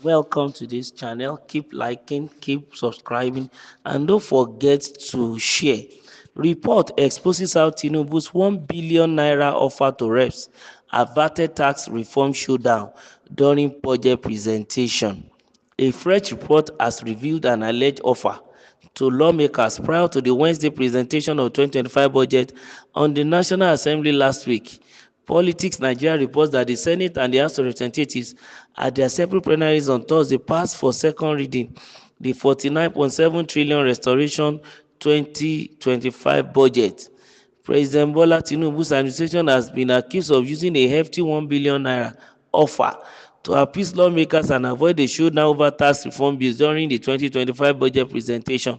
Welcome to this channel. Keep liking, keep subscribing, and don't forget to share. Report exposes how Tinubu's 1 billion naira offer to reps averted tax reform showdown during budget presentation. A fresh report has revealed an alleged offer to lawmakers prior to the Wednesday presentation of 2025 budget on the National Assembly last week. Politics Nigeria reports that the Senate and the House of Representatives at their separate plenaries on Thursday passed for second reading the 49.7 trillion restoration 2025 budget. President Bola Tinubu's administration has been accused of using a hefty 1 billion naira offer to appease lawmakers and avoid a showdown over tax reform bills during the 2025 budget presentation.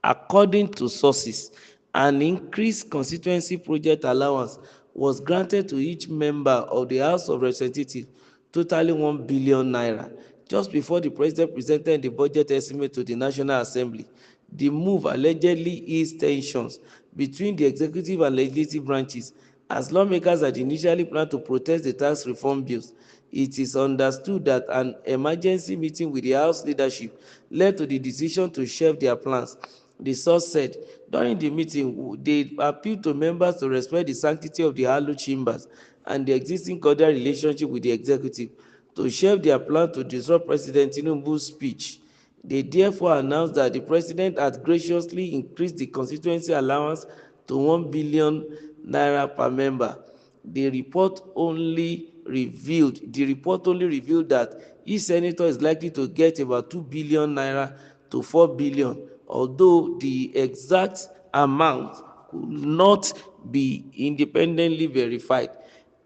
According to sources, an increased constituency project allowance was granted to each member of the House of Representatives, totaling 1 billion naira, just before the president presented the budget estimate to the National Assembly. The move allegedly eased tensions between the executive and legislative branches as lawmakers had initially planned to protest the tax reform bills. It is understood that an emergency meeting with the House leadership led to the decision to shelve their plans. The source said during the meeting they appealed to members to respect the sanctity of the hallowed chambers and the existing cordial relationship with the executive, to shelve their plan to disrupt President Tinubu's speech. They therefore announced that the president had graciously increased the constituency allowance to 1 billion naira per member. The report only revealed that each senator is likely to get about 2 billion naira to 4 billion, although the exact amount could not be independently verified.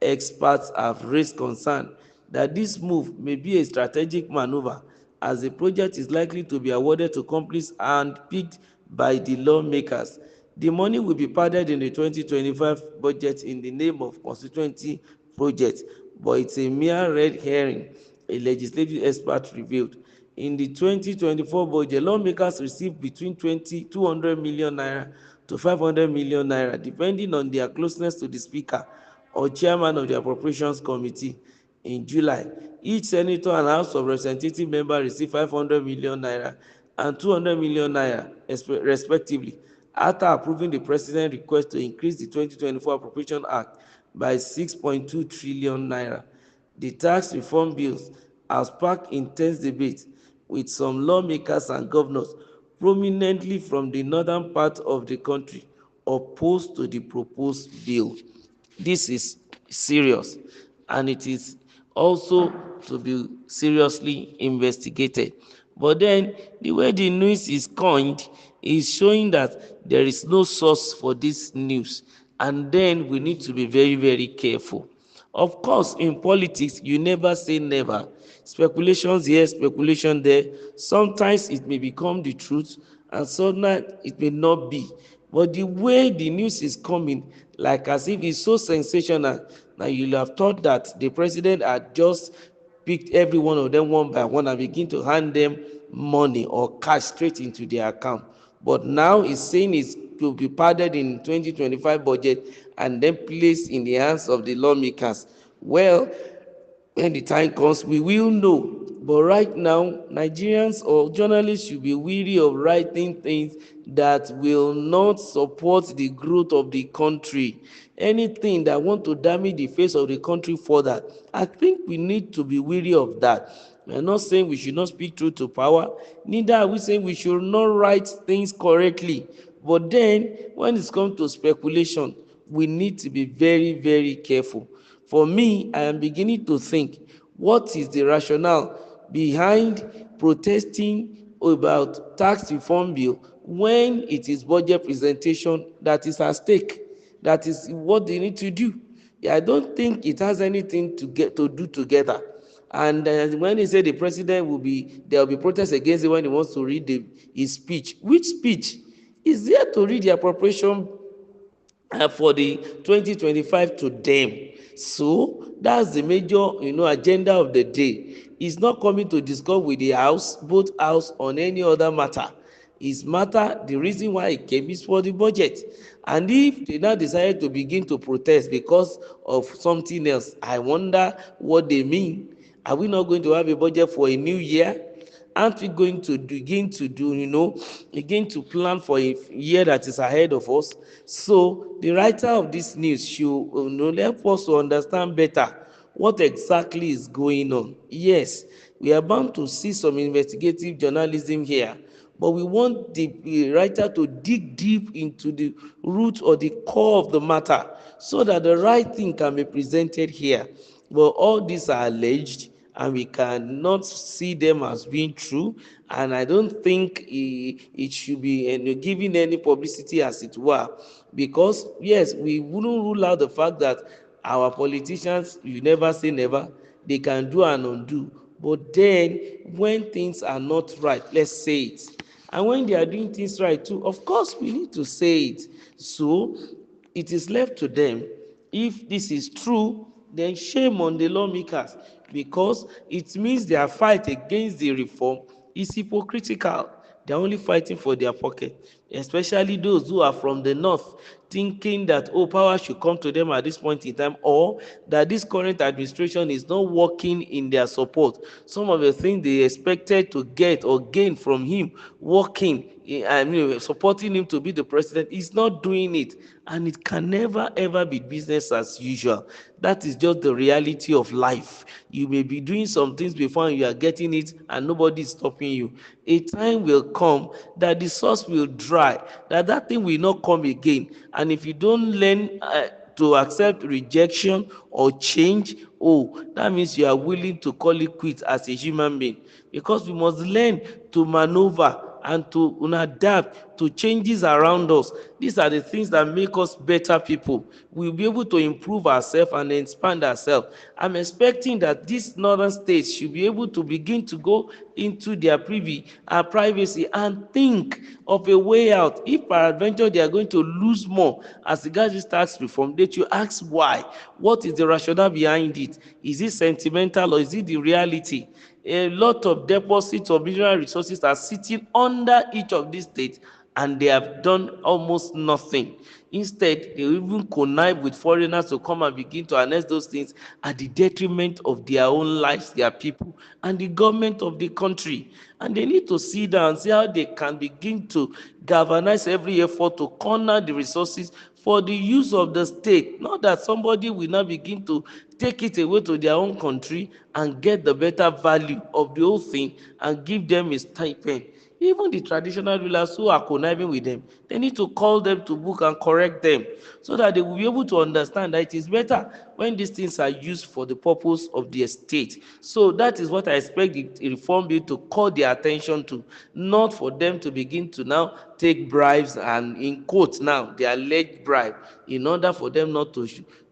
Experts have raised concern that this move may be a strategic maneuver, as the project is likely to be awarded to companies handpicked by the lawmakers. The money will be padded in the 2025 budget in the name of constituency project, but it's a mere red herring, a legislative expert revealed. In the 2024 budget, lawmakers received between 200 million naira to 500 million naira, depending on their closeness to the speaker or chairman of the appropriations committee. In July, each senator and House of Representative member received 500 million naira and 200 million naira respectively, after approving the president's request to increase the 2024 Appropriation Act by 6.2 trillion naira. The tax reform bills have sparked intense debate, with some lawmakers and governors prominently from the northern part of the country opposed to the proposed bill. This is serious, and it is also to be seriously investigated. But then the way the news is coined is showing that there is no source for this news, and then we need to be very, very careful. Of course, in politics, you never say never. Speculations here, speculation there. Sometimes it may become the truth, and sometimes it may not be. But the way the news is coming, like as if it's so sensational, now you'll have thought that the president had just picked every one of them one by one and begin to hand them money or cash straight into their account. But now it's saying it's to be padded in 2025 budget and then placed in the hands of the lawmakers. Well, when the time comes, we will know. But right now, Nigerians or journalists should be wary of writing things that will not support the growth of the country. Anything that want to damage the face of the country further, I think we need to be wary of that. We are not saying we should not speak truth to power, neither are we saying we should not write things correctly. But then, when it comes to speculation, we need to be very, very careful. For me, I am beginning to think, what is the rationale behind protesting about tax reform bill when it is budget presentation that is at stake? That is what they need to do. I don't think it has anything to do together. And when they say the president there will be protests against it when he wants to read his speech. Which speech? Is there to read the appropriation for the 2025 to them? So that's the major agenda of the day. It's not coming to discuss with the house, both house, on any other matter. It's matter, the reason why it came is for the budget. And if they now decided to begin to protest because of something else, I wonder what they mean. Are we not going to have a budget for a new year? Aren't we going to begin to plan for a year that is ahead of us? So the writer of this news should help us to understand better what exactly is going on. Yes, we are bound to see some investigative journalism here, but we want the writer to dig deep into the root or the core of the matter so that the right thing can be presented here. But all these are alleged, and we cannot see them as being true, and I don't think it should be given any publicity, as it were, because yes, we wouldn't rule out the fact that our politicians, you never say never, they can do and undo, but then when things are not right, let's say it, and when they are doing things right too, of course we need to say it. So it is left to them. If this is true, then shame on the lawmakers, because it means their fight against the reform is hypocritical. They are only fighting for their pocket, especially those who are from the north, thinking that power should come to them at this point in time, or that this current administration is not working in their support. Some of the things they expected to get or gain from him working, supporting him to be the president, is not doing it, and it can never ever be business as usual. That is just the reality of life. You may be doing some things before and you are getting it, and nobody is stopping you. A time will come that the source will dry, that thing will not come again, and if you don't learn to accept rejection or change, that means you are willing to call it quits as a human being, because we must learn to maneuver and to adapt to changes around us. These are the things that make us better people. We'll be able to improve ourselves and expand ourselves. I'm expecting that these northern states should be able to begin to go into their privacy and think of a way out. If peradventure they are going to lose more as regards this tax reform, they should ask why. What is the rationale behind it? Is it sentimental or is it the reality? A lot of deposits of mineral resources are sitting under each of these states, and they have done almost nothing. Instead, they even connive with foreigners to come and begin to annex those things at the detriment of their own lives, their people, and the government of the country. And they need to sit down and see how they can begin to galvanize every effort to corner the resources for the use of the state, not that somebody will now begin to take it away to their own country and get the better value of the whole thing and give them a stipend. Even the traditional rulers who are conniving with them, they need to call them to book and correct them, so that they will be able to understand that it is better when these things are used for the purpose of the state. So that is what I expect the reform bill to call their attention to, not for them to begin to now take bribes, and in quotes now, the alleged bribe, in order for them not to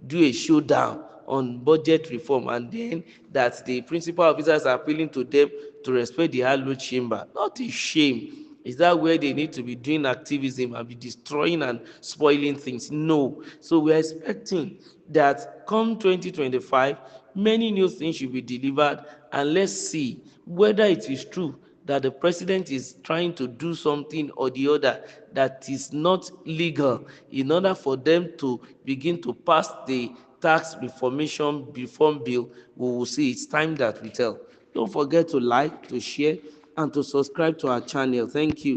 do a showdown on budget reform, and then that the principal officers are appealing to them to respect the hallowed chamber. Not a shame. Is that where they need to be doing activism and be destroying and spoiling things? No. So we're expecting that come 2025, many new things should be delivered, and let's see whether it is true that the president is trying to do something or the other that is not legal, in order for them to begin to pass the tax reform bill. We will see. It's time that we tell. Don't forget to like, to share, and to subscribe to our channel. Thank you.